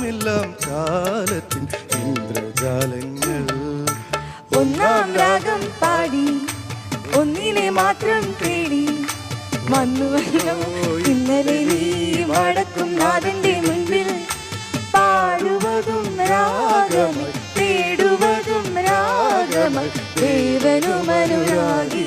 എല്ലാം കാലത്തിൻ ഇന്ദ്രജാലങ്ങൾ. ഒന്നാം രാഗം പാടി ഒന്നിനെ മാത്രം തേടി വന്നുവല്ലോ ഇന്നലെ നീ മടക്കും നാഥന്റെ മുൻപിൽ. പാടുവതും രാഗമായി തേടുവതും രാഗമായി ദേവനുമനുരാഗി